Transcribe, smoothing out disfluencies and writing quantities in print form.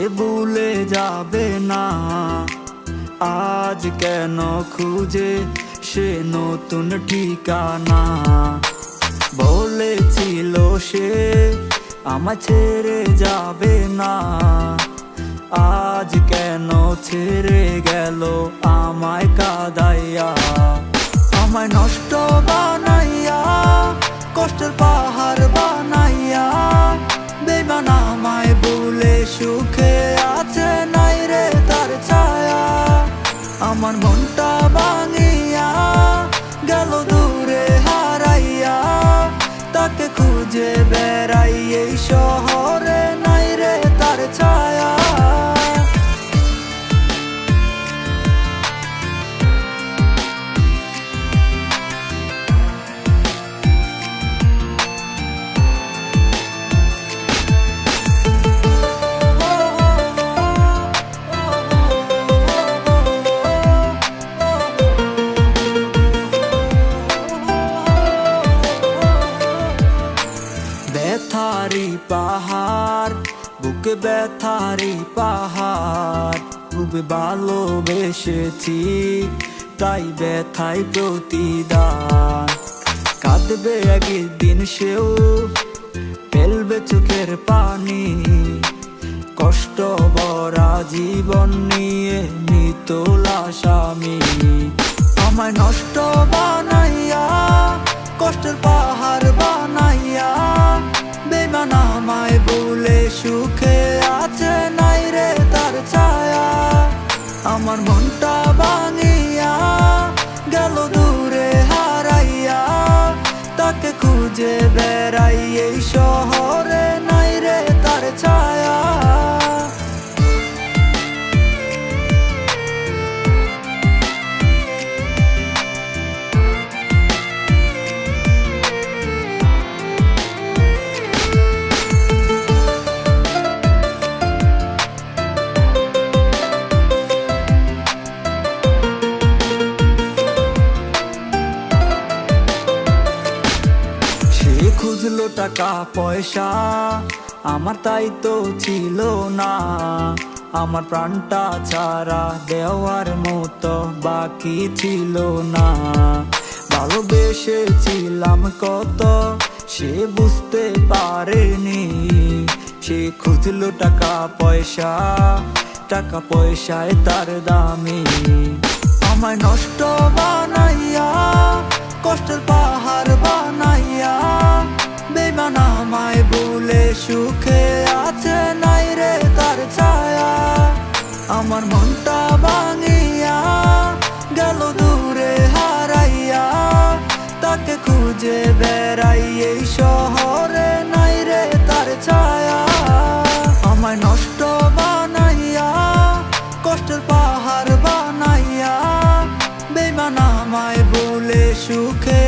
ভুলে যাবে না। আজ কেন খুঁজে সে নতুন ঠিকানা। বলেছিল সে আমায় ছেড়ে যাবে না। আজ কেন ছেড়ে গেল আমায় কাঁদাইয়া। আমায় নষ্ট বানাইয়া, কষ্টের পাহাড় বানাইয়া। বেঈমান আমায় ভুলে সুখে আছে নাই রে তার ছায়া। আমার মনটা ভাঙিয়া গেল দূরে হারাইয়া। তাকে খুঁজে বেড়াই এই শহরে নাই রে তার ছায়া। ব্যথারি পাহাড়, বুকে ব্যথারি পাহাড়। খুব ভালোবেসেছি তাই ব্যথায় প্রতিদান। কাঁদবে একদিন সেও, ফেলবে চোখের পানি। কষ্ট ভরা জীবন নিয়ে মৃত লাশ আমি। আমায় নষ্ট বানাইয়া, কষ্টের পাহাড় বানাইয়া। বেঈমান আমায় ভুলে সুখে আছে নাই রে তার ছায়া। আমার মনটা ভাঙিয়া গেল দূরে হারাইয়া। তাকে খুঁজে বেড়াই এই শহরে নাই রে তার ছায়া। খুঁজলো টাকা পয়সা, আমার তাই তো ছিল না। আমার প্রাণটা ছাড়া দেওয়ার মতো বাকি ছিল না। ভালোবেসেছিলাম কত সে বুঝতে পারেনি। সে খুঁজলো টাকা পয়সা, টাকা পয়সায় তার দামি। আমায় নষ্ট বানাইয়া, কষ্টের পাহাড় বানাইয়া। বেঈমান আমায় ভুলে সুখে আছে নাই রে তার ছায়া। আমার মনটা ভাঙিয়া গেল দূরে হারাইয়া। তাকে খুঁজে বেড়াই এই শহরে নাই রে তার ছায়া। আমায় নষ্ট বানাইয়া, কষ্টের পাহাড় বানাইয়া। বেঈমান আমায় ভুলে সুখে